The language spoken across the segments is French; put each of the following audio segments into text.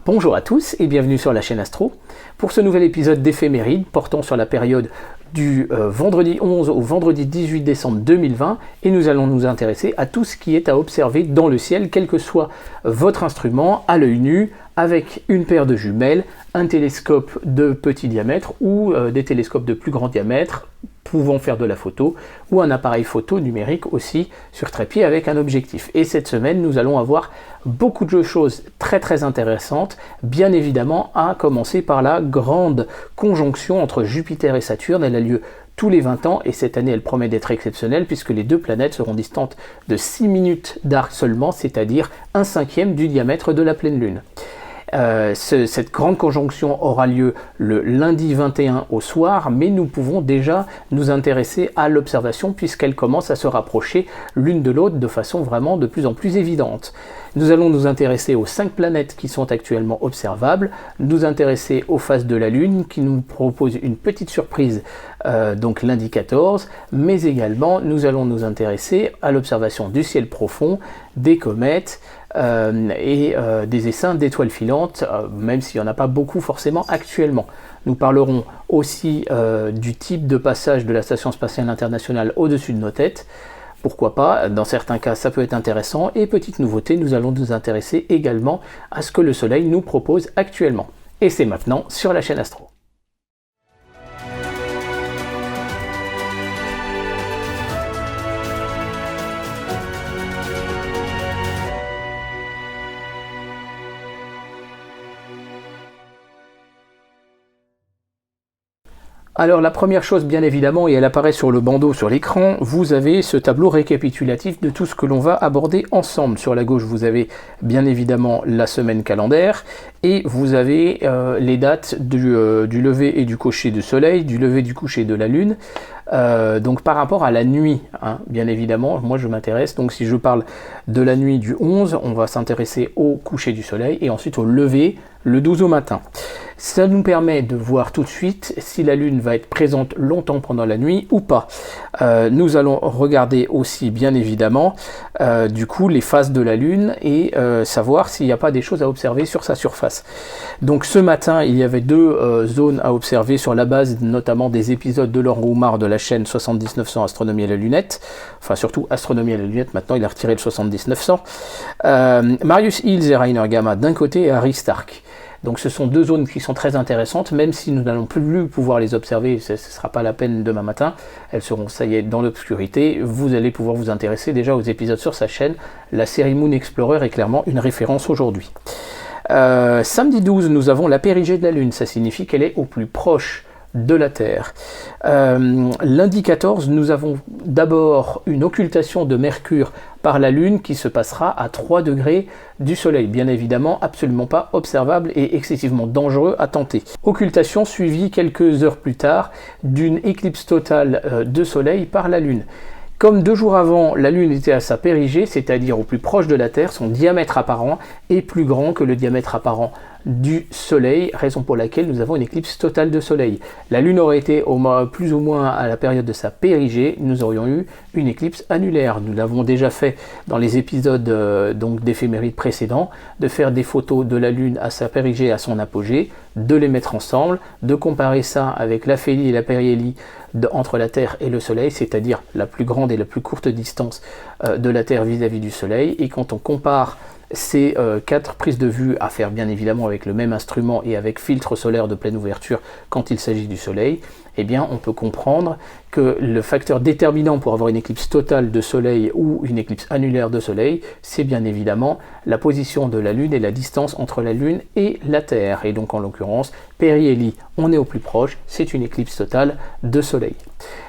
Bonjour à tous et bienvenue sur la chaîne Astro pour ce nouvel épisode d'éphéméride portant sur la période du vendredi 11 au vendredi 18 décembre 2020 et nous allons nous intéresser à tout ce qui est à observer dans le ciel, quel que soit votre instrument, à l'œil nu, avec une paire de jumelles, un télescope de petit diamètre ou des télescopes de plus grand diamètre pouvant faire de la photo, ou un appareil photo numérique aussi sur trépied avec un objectif. Et cette semaine, nous allons avoir beaucoup de choses très intéressantes, bien évidemment à commencer par la grande conjonction entre Jupiter et Saturne. Elle a lieu tous les 20 ans et cette année elle promet d'être exceptionnelle puisque les deux planètes seront distantes de 6 minutes d'arc seulement, c'est-à-dire 1/5 du diamètre de la pleine lune. Cette grande conjonction aura lieu le lundi 21 au soir, mais nous pouvons déjà nous intéresser à l'observation puisqu'elles commencent à se rapprocher l'une de l'autre de façon vraiment de plus en plus évidente. Nous allons nous intéresser aux 5 planètes qui sont actuellement observables, nous intéresser aux phases de la Lune qui nous propose une petite surprise donc lundi 14, mais également nous allons nous intéresser à l'observation du ciel profond, des comètes, et des essaims d'étoiles filantes, même s'il n'y en a pas beaucoup forcément actuellement. Nous parlerons aussi du type de passage de la Station spatiale internationale au-dessus de nos têtes. Pourquoi pas, dans certains cas ça peut être intéressant. Et petite nouveauté, nous allons nous intéresser également à ce que le Soleil nous propose actuellement. Et c'est maintenant sur la chaîne Astro. Alors la première chose bien évidemment, et elle apparaît sur le bandeau sur l'écran, vous avez ce tableau récapitulatif de tout ce que l'on va aborder ensemble. Sur la gauche vous avez bien évidemment la semaine calendaire et vous avez les dates du lever et du coucher du soleil, du lever et du coucher de la lune. Donc par rapport à la nuit, hein, bien évidemment, moi je m'intéresse, donc si je parle de la nuit du 11, on va s'intéresser au coucher du soleil et ensuite au lever le 12 au matin. Ça nous permet de voir tout de suite si la lune va être présente longtemps pendant la nuit ou pas. Nous allons regarder aussi bien évidemment du coup les phases de la lune et savoir s'il n'y a pas des choses à observer sur sa surface. Donc ce matin il y avait deux zones à observer sur la base notamment des épisodes de Laurent Oumar de la chaîne 70900 Astronomie à la lunette, enfin surtout Astronomie à la lunette, maintenant il a retiré le 70900. Marius Hills et Rainer Gamma d'un côté et Harry Stark. Donc ce sont deux zones qui sont très intéressantes, même si nous n'allons plus pouvoir les observer, ce ne sera pas la peine demain matin, elles seront, ça y est, dans l'obscurité. Vous allez pouvoir vous intéresser déjà aux épisodes sur sa chaîne. La série Moon Explorer est clairement une référence aujourd'hui. Samedi 12, nous avons la périgée de la Lune, ça signifie qu'elle est au plus proche de la Terre. Lundi 14, nous avons d'abord une occultation de Mercure par la Lune qui se passera à 3 degrés du Soleil. Bien évidemment, absolument pas observable et excessivement dangereux à tenter. Occultation suivie quelques heures plus tard d'une éclipse totale de Soleil par la Lune. Comme 2 jours avant, la Lune était à sa périgée, c'est-à-dire au plus proche de la Terre, son diamètre apparent est plus grand que le diamètre apparent du Soleil, raison pour laquelle nous avons une éclipse totale de Soleil. La Lune aurait été plus ou moins à la période de sa périgée, nous aurions eu une éclipse annulaire. Nous l'avons déjà fait dans les épisodes donc d'éphéméride précédents, de faire des photos de la Lune à sa périgée et à son apogée, de les mettre ensemble, de comparer ça avec l'aphélie et la périhélie entre la Terre et le Soleil, c'est-à-dire la plus grande et la plus courte distance de la Terre vis-à-vis du Soleil. Et quand on compare ces 4 prises de vue à faire bien évidemment avec le même instrument et avec filtre solaire de pleine ouverture quand il s'agit du Soleil, eh bien on peut comprendre que le facteur déterminant pour avoir une éclipse totale de Soleil ou une éclipse annulaire de Soleil, c'est bien évidemment la position de la Lune et la distance entre la Lune et la Terre. Et donc en l'occurrence, périhélie, on est au plus proche, c'est une éclipse totale de Soleil.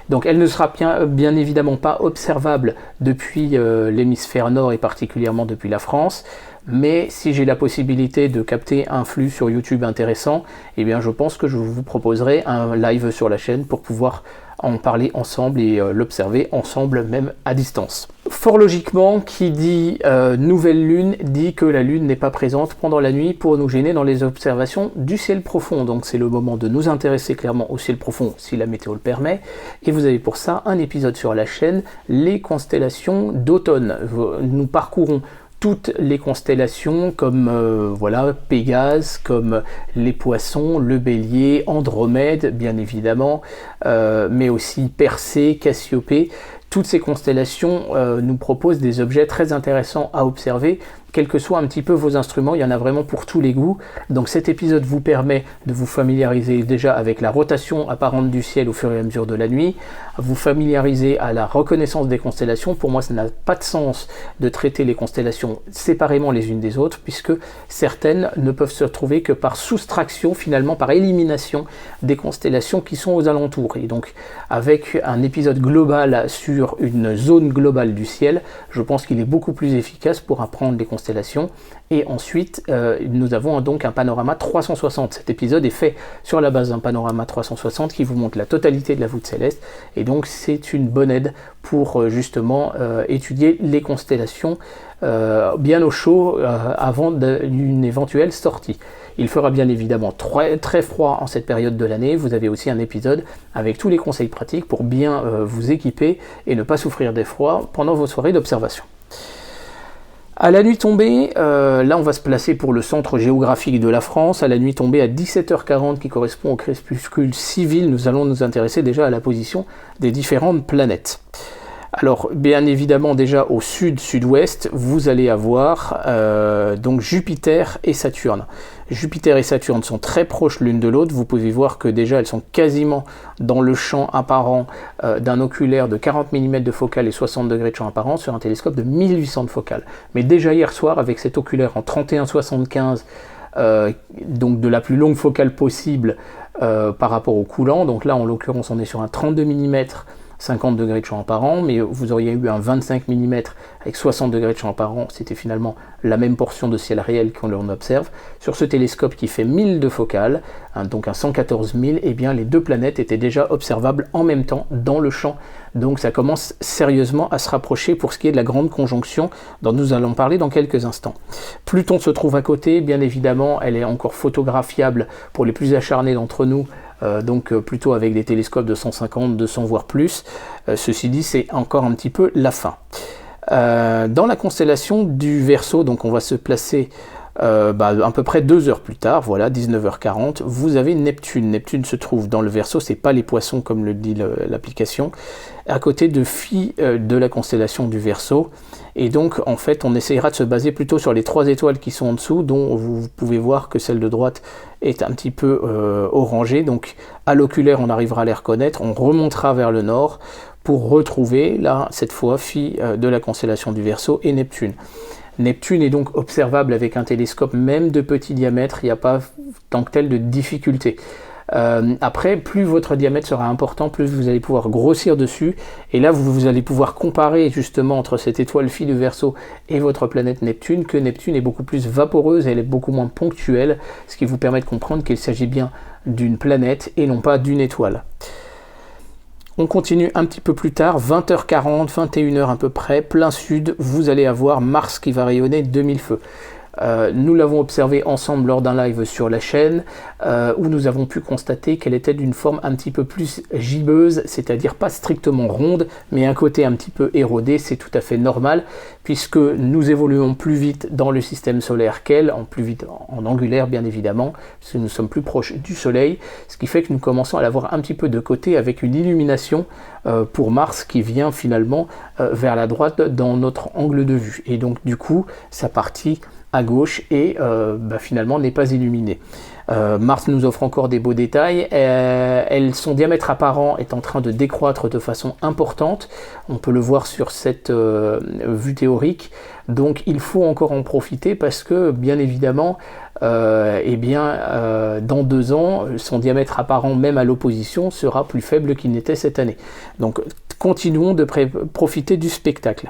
Donc elle ne sera bien évidemment pas observable depuis l'hémisphère nord et particulièrement depuis la France, mais si j'ai la possibilité de capter un flux sur YouTube intéressant, eh bien je pense que je vous proposerai un live sur la chaîne pour pouvoir en parler ensemble et l'observer ensemble même à distance. Fort logiquement, qui dit nouvelle lune dit que la lune n'est pas présente pendant la nuit pour nous gêner dans les observations du ciel profond. Donc c'est le moment de nous intéresser clairement au ciel profond si la météo le permet. Et vous avez pour ça un épisode sur la chaîne, les constellations d'automne. Nous parcourons toutes les constellations comme voilà, Pégase, comme les Poissons, le Bélier, Andromède bien évidemment, mais aussi Persée, Cassiopée. Toutes ces constellations nous proposent des objets très intéressants à observer, quels que soient un petit peu vos instruments, il y en a vraiment pour tous les goûts. Donc cet épisode vous permet de vous familiariser déjà avec la rotation apparente du ciel au fur et à mesure de la nuit, vous familiariser à la reconnaissance des constellations. Pour moi, ça n'a pas de sens de traiter les constellations séparément les unes des autres, puisque certaines ne peuvent se retrouver que par soustraction, finalement par élimination des constellations qui sont aux alentours. Et donc avec un épisode global sur une zone globale du ciel, je pense qu'il est beaucoup plus efficace pour apprendre les constellations. Et ensuite, nous avons donc un panorama 360. Cet épisode est fait sur la base d'un panorama 360 qui vous montre la totalité de la voûte céleste. Et donc, c'est une bonne aide pour justement étudier les constellations bien au chaud avant d'une éventuelle sortie. Il fera bien évidemment très froid en cette période de l'année. Vous avez aussi un épisode avec tous les conseils pratiques pour bien vous équiper et ne pas souffrir des froids pendant vos soirées d'observation. À la nuit tombée, là on va se placer pour le centre géographique de la France. À la nuit tombée à 17h40 qui correspond au crépuscule civil, nous allons nous intéresser déjà à la position des différentes planètes. Alors bien évidemment déjà au sud-sud-ouest, vous allez avoir donc Jupiter et Saturne. Jupiter et Saturne sont très proches l'une de l'autre. Vous pouvez voir que déjà elles sont quasiment dans le champ apparent d'un oculaire de 40 mm de focale et 60 degrés de champ apparent sur un télescope de 1800 de focale. Mais déjà hier soir avec cet oculaire en 31-75, donc de la plus longue focale possible par rapport au coulant, donc là en l'occurrence on est sur un 32 mm 50 degrés de champ apparent, mais vous auriez eu un 25 mm avec 60 degrés de champ apparent, c'était finalement la même portion de ciel réel qu'on observe. Sur ce télescope qui fait 1000 de focale, donc un 114 000, et bien les deux planètes étaient déjà observables en même temps dans le champ. Donc ça commence sérieusement à se rapprocher pour ce qui est de la grande conjonction dont nous allons parler dans quelques instants. Pluton se trouve à côté, bien évidemment, elle est encore photographiable pour les plus acharnés d'entre nous, donc plutôt avec des télescopes de 150, 200 voire plus. Ceci dit, c'est encore un petit peu la fin. Dans la constellation du Verseau, donc on va se placer à peu près 2 heures plus tard, voilà, 19h40, vous avez Neptune. Neptune se trouve dans le Verseau, c'est pas les Poissons comme le dit l'application, à côté de Phi de la constellation du Verseau. Et donc en fait on essayera de se baser plutôt sur les 3 étoiles qui sont en dessous, dont vous pouvez voir que celle de droite est un petit peu orangée. Donc à l'oculaire on arrivera à les reconnaître, on remontera vers le nord pour retrouver là cette fois Phi de la constellation du Verseau et Neptune. Neptune est donc observable avec un télescope même de petit diamètre, il n'y a pas tant que tel de difficulté. Après, plus votre diamètre sera important, plus vous allez pouvoir grossir dessus, et là vous allez pouvoir comparer justement entre cette étoile Phi du Verseau et votre planète Neptune, que Neptune est beaucoup plus vaporeuse, elle est beaucoup moins ponctuelle, ce qui vous permet de comprendre qu'il s'agit bien d'une planète et non pas d'une étoile. On continue un petit peu plus tard, 20h40, 21h à peu près, plein sud, vous allez avoir Mars qui va rayonner 2000 feux. Nous l'avons observé ensemble lors d'un live sur la chaîne où nous avons pu constater qu'elle était d'une forme un petit peu plus gibbeuse, c'est-à-dire pas strictement ronde, mais un côté un petit peu érodé. C'est tout à fait normal puisque nous évoluons plus vite dans le système solaire qu'elle, plus vite en angulaire bien évidemment, parce que nous sommes plus proches du Soleil, ce qui fait que nous commençons à l'avoir un petit peu de côté avec une illumination pour Mars qui vient finalement vers la droite dans notre angle de vue. Et donc du coup, sa partie à gauche et finalement n'est pas illuminée. Mars nous offre encore des beaux détails. Son diamètre apparent est en train de décroître de façon importante. On peut le voir sur cette vue théorique. Donc il faut encore en profiter parce que bien évidemment, dans 2 ans, son diamètre apparent même à l'opposition sera plus faible qu'il n'était cette année. Donc continuons de profiter du spectacle.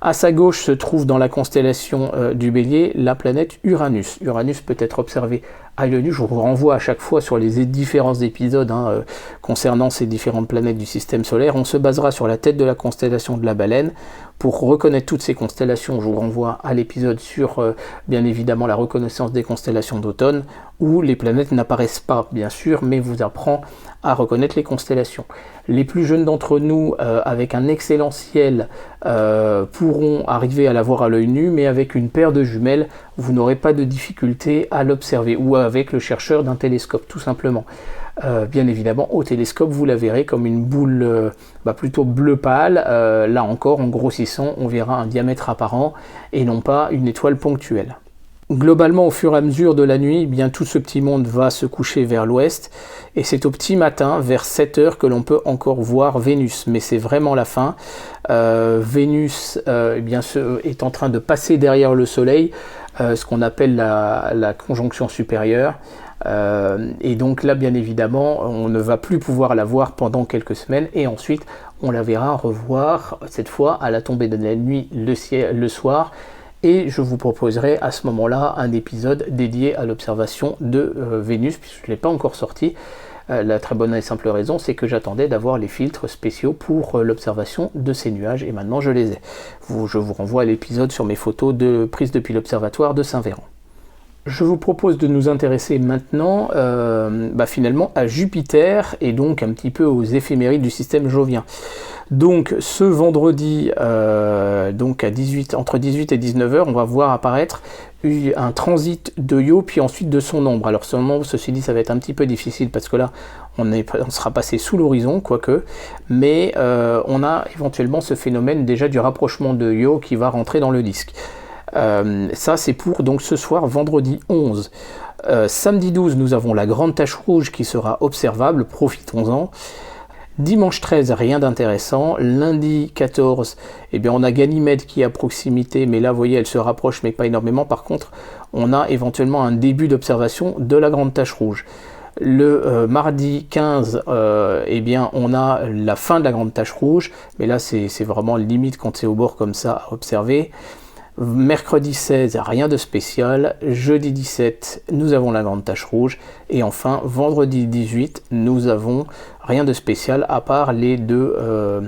À sa gauche se trouve dans la constellation du Bélier la planète Uranus. Uranus peut être observé à l'œil nu. Je vous renvoie à chaque fois sur les différents épisodes concernant ces différentes planètes du système solaire. On se basera sur la tête de la constellation de la Baleine Pour reconnaître toutes ces constellations, je vous renvoie à l'épisode sur bien évidemment la reconnaissance des constellations d'automne, où les planètes n'apparaissent pas bien sûr, mais vous apprend à reconnaître les constellations. Les plus jeunes d'entre nous, avec un excellent ciel, pourront arriver à la voir à l'œil nu, mais avec une paire de jumelles, vous n'aurez pas de difficulté à l'observer, ou avec le chercheur d'un télescope, tout simplement. Bien évidemment, au télescope, vous la verrez comme une boule plutôt bleu pâle. Là encore, en grossissant, on verra un diamètre apparent et non pas une étoile ponctuelle. Globalement, au fur et à mesure de la nuit, eh bien, tout ce petit monde va se coucher vers l'ouest, et c'est au petit matin, vers 7 heures, que l'on peut encore voir Vénus, mais c'est vraiment la fin. Vénus est en train de passer derrière le Soleil, ce qu'on appelle la conjonction supérieure, et donc là, bien évidemment, on ne va plus pouvoir la voir pendant quelques semaines, et ensuite, on la verra revoir, cette fois, à la tombée de la nuit, le soir. Et je vous proposerai à ce moment-là un épisode dédié à l'observation de Vénus, puisque je ne l'ai pas encore sorti. La très bonne et simple raison, c'est que j'attendais d'avoir les filtres spéciaux pour l'observation de ces nuages, et maintenant je les ai. Je vous renvoie à l'épisode sur mes photos prises depuis l'observatoire de Saint-Véran. Je vous propose de nous intéresser maintenant finalement à Jupiter, et donc un petit peu aux éphémérides du système jovien. Donc ce vendredi, entre 18 et 19 heures, on va voir apparaître un transit de Io, puis ensuite de son ombre. Alors son ombre, ceci dit, ça va être un petit peu difficile parce que là, on sera passé sous l'horizon, quoique, mais on a éventuellement ce phénomène déjà du rapprochement de Io qui va rentrer dans le disque. Ça, c'est pour donc ce soir, vendredi 11. Samedi 12, nous avons la grande tache rouge qui sera observable, profitons-en. Dimanche 13, rien d'intéressant. Lundi 14, on a Ganymède qui est à proximité, mais là, vous voyez, elle se rapproche, mais pas énormément. Par contre, on a éventuellement un début d'observation de la grande tache rouge. Le mardi 15, on a la fin de la grande tache rouge, mais là, c'est vraiment limite quand c'est au bord comme ça à observer. Mercredi 16, rien de spécial. Jeudi 17, nous avons la grande tache rouge. Et enfin, vendredi 18, nous avons rien de spécial à part les nos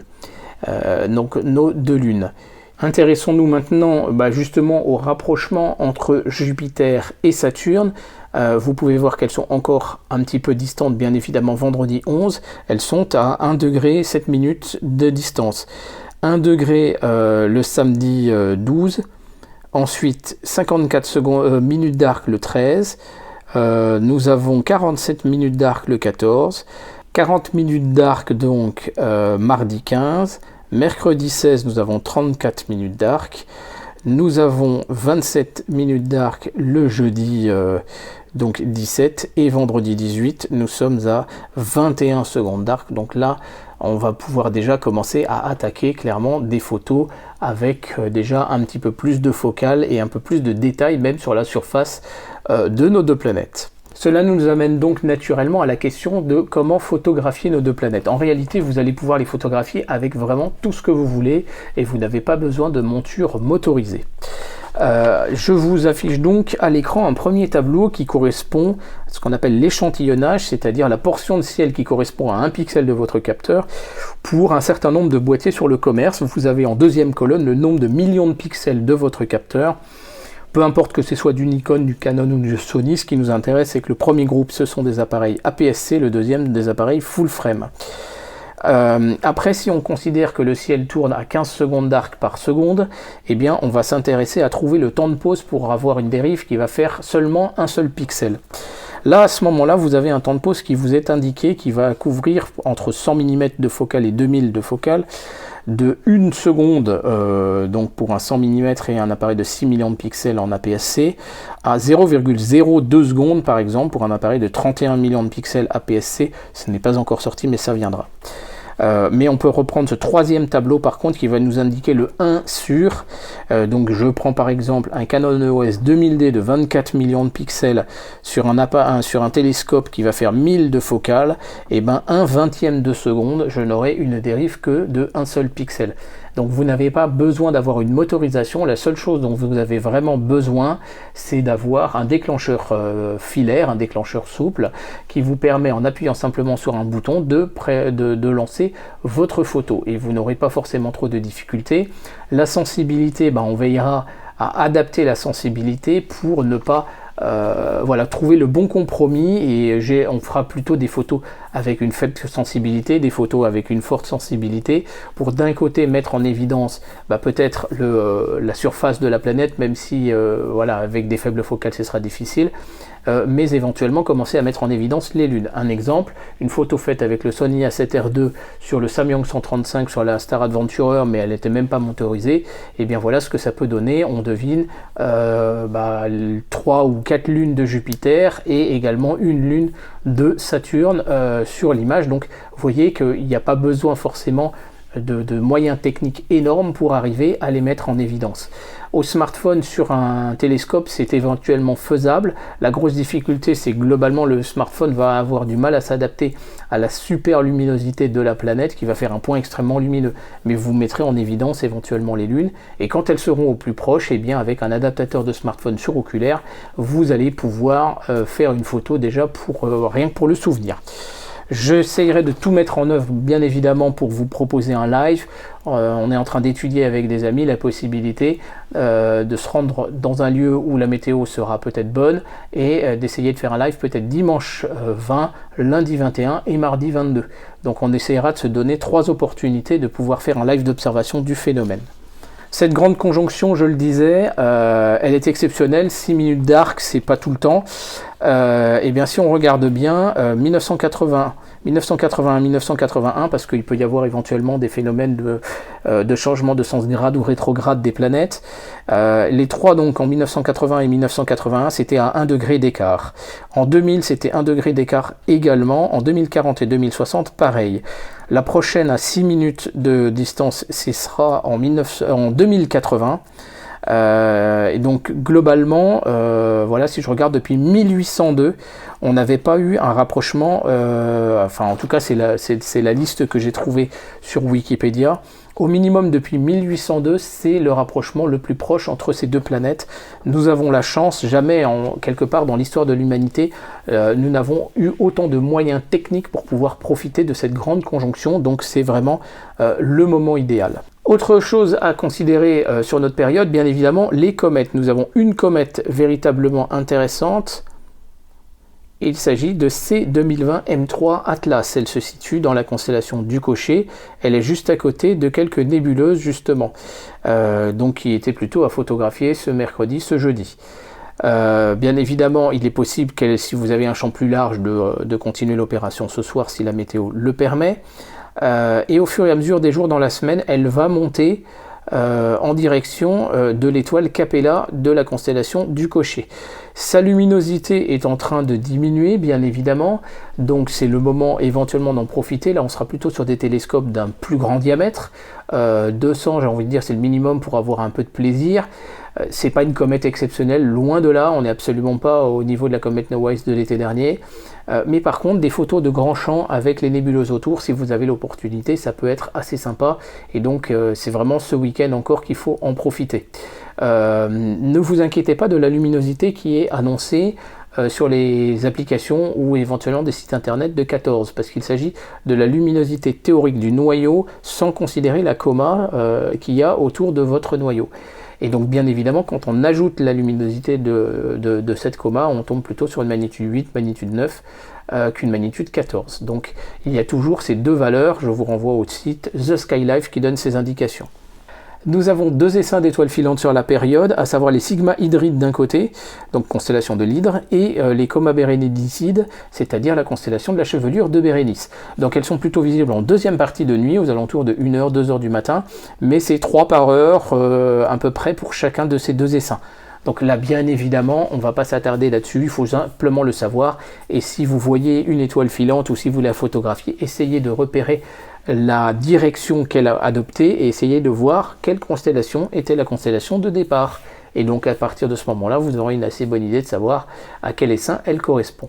deux lunes. Intéressons-nous maintenant justement au rapprochement entre Jupiter et Saturne. Vous pouvez voir qu'elles sont encore un petit peu distantes, bien évidemment, vendredi 11. Elles sont à 1 degré 7 minutes de distance. 1 degré le samedi 12. Ensuite, 54 minutes d'arc le 13, nous avons 47 minutes d'arc le 14, 40 minutes d'arc donc mardi 15, mercredi 16 nous avons 34 minutes d'arc, nous avons 27 minutes d'arc le jeudi 17 et vendredi 18 nous sommes à 21 secondes d'arc, donc là on va pouvoir déjà commencer à attaquer clairement des photos avec déjà un petit peu plus de focale et un peu plus de détails même sur la surface de nos deux planètes. Cela nous amène donc naturellement à la question de comment photographier nos deux planètes. En réalité, vous allez pouvoir les photographier avec vraiment tout ce que vous voulez et vous n'avez pas besoin de monture motorisée. Je vous affiche donc à l'écran un premier tableau qui correspond à ce qu'on appelle l'échantillonnage, c'est-à-dire la portion de ciel qui correspond à 1 pixel de votre capteur pour un certain nombre de boîtiers sur le commerce. Vous avez en deuxième colonne le nombre de millions de pixels de votre capteur. Peu importe que ce soit du Nikon, du Canon ou du Sony, ce qui nous intéresse, c'est que le premier groupe, ce sont des appareils APS-C, le deuxième, des appareils full frame. Après, si on considère que le ciel tourne à 15 secondes d'arc par seconde, on va s'intéresser à trouver le temps de pause pour avoir une dérive qui va faire seulement un seul pixel. Là, à ce moment-là, vous avez un temps de pause qui vous est indiqué, qui va couvrir entre 100 mm de focale et 2000 de focale, de 1 seconde, donc pour un 100 mm et un appareil de 6 millions de pixels en APS-C, à 0,02 secondes par exemple pour un appareil de 31 millions de pixels APS-C. Ce n'est pas encore sorti, mais ça viendra. Mais on peut reprendre ce troisième tableau par contre qui va nous indiquer le 1 sur, donc je prends par exemple un Canon EOS 2000D de 24 millions de pixels sur un télescope qui va faire 1000 de focale, et 1/20 de seconde je n'aurai une dérive que de un seul pixel. Donc vous n'avez pas besoin d'avoir une motorisation, la seule chose dont vous avez vraiment besoin, c'est d'avoir un déclencheur filaire, un déclencheur souple, qui vous permet, en appuyant simplement sur un bouton, de lancer votre photo. Et vous n'aurez pas forcément trop de difficultés. La sensibilité, on veillera à adapter la sensibilité pour ne pas trouver le bon compromis, et on fera plutôt des photos avec une faible sensibilité, des photos avec une forte sensibilité, pour d'un côté mettre en évidence peut-être la surface de la planète, même si avec des faibles focales ce sera difficile, mais éventuellement commencer à mettre en évidence les lunes. Un exemple, une photo faite avec le Sony A7R II sur le Samyang 135 sur la Star Adventurer, mais elle n'était même pas motorisée, et bien voilà ce que ça peut donner. On devine 3 ou 4 lunes de Jupiter et également une lune de Saturne sur l'image. Donc vous voyez qu'il n'y a pas besoin forcément de moyens techniques énormes pour arriver à les mettre en évidence. Au smartphone, sur un télescope, c'est éventuellement faisable. La grosse difficulté, c'est que globalement le smartphone va avoir du mal à s'adapter à la super luminosité de la planète, qui va faire un point extrêmement lumineux. Mais vous mettrez en évidence éventuellement les lunes, et quand elles seront au plus proche, et bien avec un adaptateur de smartphone sur oculaire, vous allez pouvoir faire une photo déjà rien que pour le souvenir. J'essayerai de tout mettre en œuvre, bien évidemment, pour vous proposer un live. On est en train d'étudier avec des amis la possibilité de se rendre dans un lieu où la météo sera peut-être bonne, et d'essayer de faire un live peut-être dimanche 20, lundi 21 et mardi 22. Donc on essaiera de se donner 3 opportunités de pouvoir faire un live d'observation du phénomène. Cette grande conjonction, je le disais, elle est exceptionnelle. 6 minutes d'arc, c'est pas tout le temps. Et bien si on regarde bien, 1981, parce qu'il peut y avoir éventuellement des phénomènes de changement de sens grade ou rétrograde des planètes. Les 3 donc en 1980 et 1981, c'était à 1 degré d'écart. En 2000, c'était 1 degré d'écart également. En 2040 et 2060, pareil. La prochaine à 6 minutes de distance, ce sera en 2080. Et donc globalement, si je regarde depuis 1802, on n'avait pas eu un rapprochement, en tout cas c'est la liste que j'ai trouvée sur Wikipédia. Au minimum depuis 1802, c'est le rapprochement le plus proche entre ces deux planètes. Nous avons la chance, jamais quelque part dans l'histoire de l'humanité, nous n'avons eu autant de moyens techniques pour pouvoir profiter de cette grande conjonction, donc c'est vraiment le moment idéal. Autre chose à considérer sur notre période, bien évidemment, les comètes. Nous avons une comète véritablement intéressante. Il s'agit de C2020 M3 Atlas. Elle se situe dans la constellation du Cocher. Elle est juste à côté de quelques nébuleuses, justement. Donc qui étaient plutôt à photographier ce mercredi, ce jeudi. Bien évidemment, il est possible, si vous avez un champ plus large, de continuer l'opération ce soir si la météo le permet. Et au fur et à mesure des jours dans la semaine, elle va monter en direction de l'étoile Capella de la constellation du Cocher. Sa luminosité est en train de diminuer, bien évidemment, donc c'est le moment éventuellement d'en profiter. Là, on sera plutôt sur des télescopes d'un plus grand diamètre. 200, j'ai envie de dire, c'est le minimum pour avoir un peu de plaisir. C'est pas une comète exceptionnelle, loin de là, on n'est absolument pas au niveau de la comète Neowise de l'été dernier. Mais par contre, des photos de grands champs avec les nébuleuses autour, si vous avez l'opportunité, ça peut être assez sympa. Et donc, c'est vraiment ce week-end encore qu'il faut en profiter. Ne vous inquiétez pas de la luminosité qui est annoncée sur les applications ou éventuellement des sites internet de 14, parce qu'il s'agit de la luminosité théorique du noyau sans considérer la coma qu'il y a autour de votre noyau. Et donc bien évidemment, quand on ajoute la luminosité de cette coma, on tombe plutôt sur une magnitude 8, magnitude 9 qu'une magnitude 14. Donc il y a toujours ces deux valeurs, je vous renvoie au site The Sky Life qui donne ces indications. Nous avons 2 essaims d'étoiles filantes sur la période, à savoir les Sigma Hydrides d'un côté, donc constellation de l'Hydre, et les Coma Bérénicides, c'est-à-dire la constellation de la chevelure de Bérénice. Donc elles sont plutôt visibles en deuxième partie de nuit, aux alentours de 1h, 2h du matin, mais c'est 3 par heure à peu près pour chacun de ces 2 essaims. Donc là, bien évidemment, on ne va pas s'attarder là-dessus, il faut simplement le savoir. Et si vous voyez une étoile filante ou si vous la photographiez, essayez de repérer la direction qu'elle a adoptée et essayez de voir quelle constellation était la constellation de départ. Et donc à partir de ce moment-là, vous aurez une assez bonne idée de savoir à quel essaim elle correspond.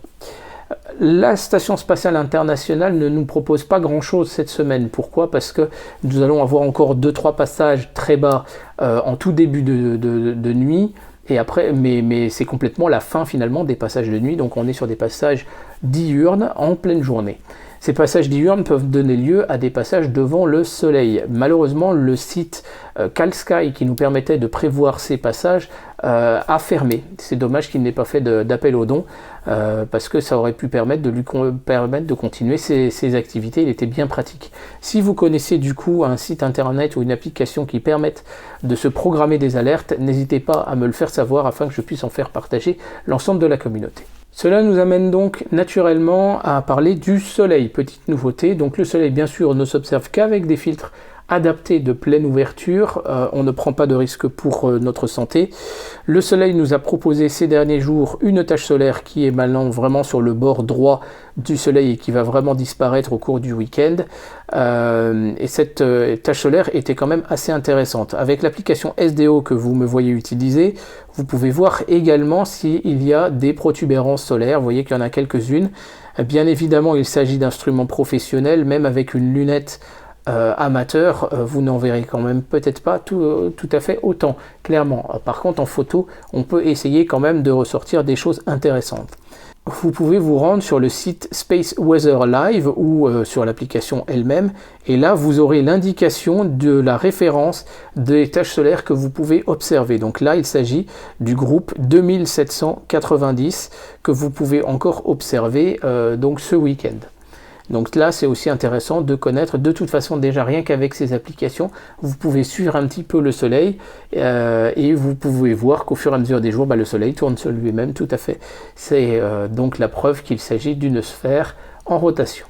La Station Spatiale Internationale ne nous propose pas grand-chose cette semaine. Pourquoi? Parce que nous allons avoir encore 2-3 passages très bas en tout début de nuit. Et après, mais c'est complètement la fin finalement des passages de nuit. Donc on est sur des passages diurnes en pleine journée. Ces passages diurnes peuvent donner lieu à des passages devant le soleil. Malheureusement, le site CalSky qui nous permettait de prévoir ces passages a fermé. C'est dommage qu'il n'ait pas fait d'appel aux dons parce que ça aurait pu permettre de lui permettre de continuer ses activités. Il était bien pratique. Si vous connaissez du coup un site internet ou une application qui permettent de se programmer des alertes, n'hésitez pas à me le faire savoir afin que je puisse en faire partager l'ensemble de la communauté. Cela nous amène donc naturellement à parler du soleil. Petite nouveauté, donc le soleil bien sûr ne s'observe qu'avec des filtres adaptés de pleine ouverture, on ne prend pas de risque pour notre santé. Le soleil nous a proposé ces derniers jours une tache solaire qui est maintenant vraiment sur le bord droit du soleil et qui va vraiment disparaître au cours du week-end. Et cette tache solaire était quand même assez intéressante. Avec l'application SDO que vous me voyez utiliser, vous pouvez voir également s'il y a des protubérances solaires. Vous voyez qu'il y en a quelques-unes. Bien évidemment, il s'agit d'instruments professionnels, même avec une lunette amateur, vous n'en verrez quand même peut-être pas tout à fait autant, clairement. Par contre, en photo, on peut essayer quand même de ressortir des choses intéressantes. Vous pouvez vous rendre sur le site Space Weather Live ou sur l'application elle-même, et là vous aurez l'indication de la référence des taches solaires que vous pouvez observer. Donc là, il s'agit du groupe 2790 que vous pouvez encore observer donc ce week-end. Donc là, c'est aussi intéressant de connaître. De toute façon, déjà rien qu'avec ces applications, vous pouvez suivre un petit peu le soleil et vous pouvez voir qu'au fur et à mesure des jours, le soleil tourne sur lui-même, tout à fait. C'est donc la preuve qu'il s'agit d'une sphère en rotation.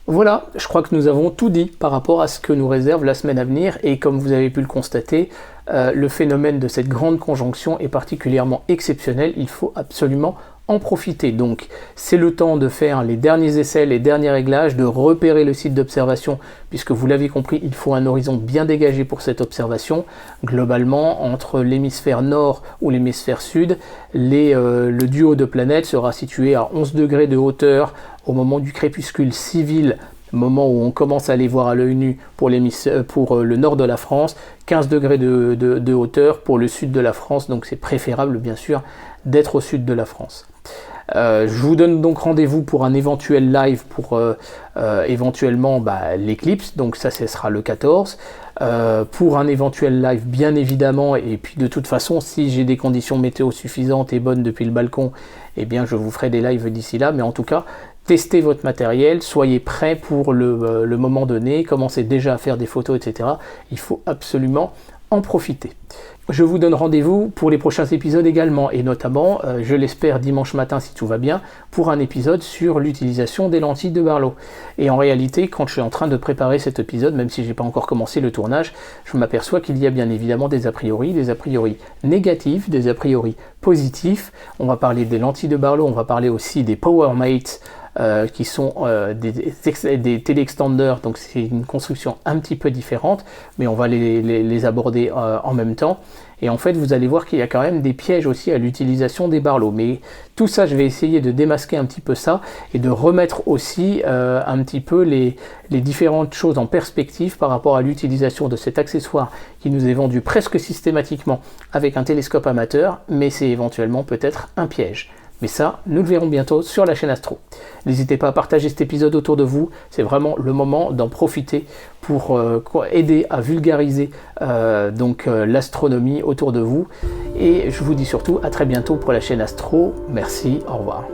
Voilà, je crois que nous avons tout dit par rapport à ce que nous réserve la semaine à venir. Et comme vous avez pu le constater, le phénomène de cette grande conjonction est particulièrement exceptionnel. Il faut absolument en profiter. Donc c'est le temps de faire les derniers essais, les derniers réglages, de repérer le site d'observation, puisque vous l'avez compris, il faut un horizon bien dégagé pour cette observation. Globalement, entre l'hémisphère nord ou l'hémisphère sud, le duo de planètes sera situé à 11 degrés de hauteur au moment du crépuscule civil, moment où on commence à les voir à l'œil nu pour le nord de la France, 15 degrés de hauteur pour le sud de la France, donc c'est préférable bien sûr d'être au sud de la France. Je vous donne donc rendez-vous pour un éventuel live pour éventuellement l'éclipse, donc ça ce sera le 14, pour un éventuel live bien évidemment, et puis de toute façon si j'ai des conditions météo suffisantes et bonnes depuis le balcon, eh bien je vous ferai des lives d'ici là, mais en tout cas testez votre matériel, soyez prêts pour le moment donné, commencez déjà à faire des photos, etc. Il faut absolument en profiter. Je vous donne rendez-vous pour les prochains épisodes également, et notamment, je l'espère dimanche matin si tout va bien, pour un épisode sur l'utilisation des lentilles de Barlow. Et en réalité, quand je suis en train de préparer cet épisode, même si je n'ai pas encore commencé le tournage, je m'aperçois qu'il y a bien évidemment des a priori négatifs, des a priori positifs. On va parler des lentilles de Barlow, on va parler aussi des PowerMate, qui sont des télé-extenders, donc c'est une construction un petit peu différente, mais on va les aborder en même temps. Et en fait, vous allez voir qu'il y a quand même des pièges aussi à l'utilisation des Barlow. Mais tout ça, je vais essayer de démasquer un petit peu ça et de remettre aussi un petit peu les différentes choses en perspective par rapport à l'utilisation de cet accessoire qui nous est vendu presque systématiquement avec un télescope amateur, mais c'est éventuellement peut-être un piège. Mais ça, nous le verrons bientôt sur la chaîne Astro. N'hésitez pas à partager cet épisode autour de vous, c'est vraiment le moment d'en profiter pour aider à vulgariser l'astronomie autour de vous. Et je vous dis surtout à très bientôt pour la chaîne Astro. Merci, au revoir.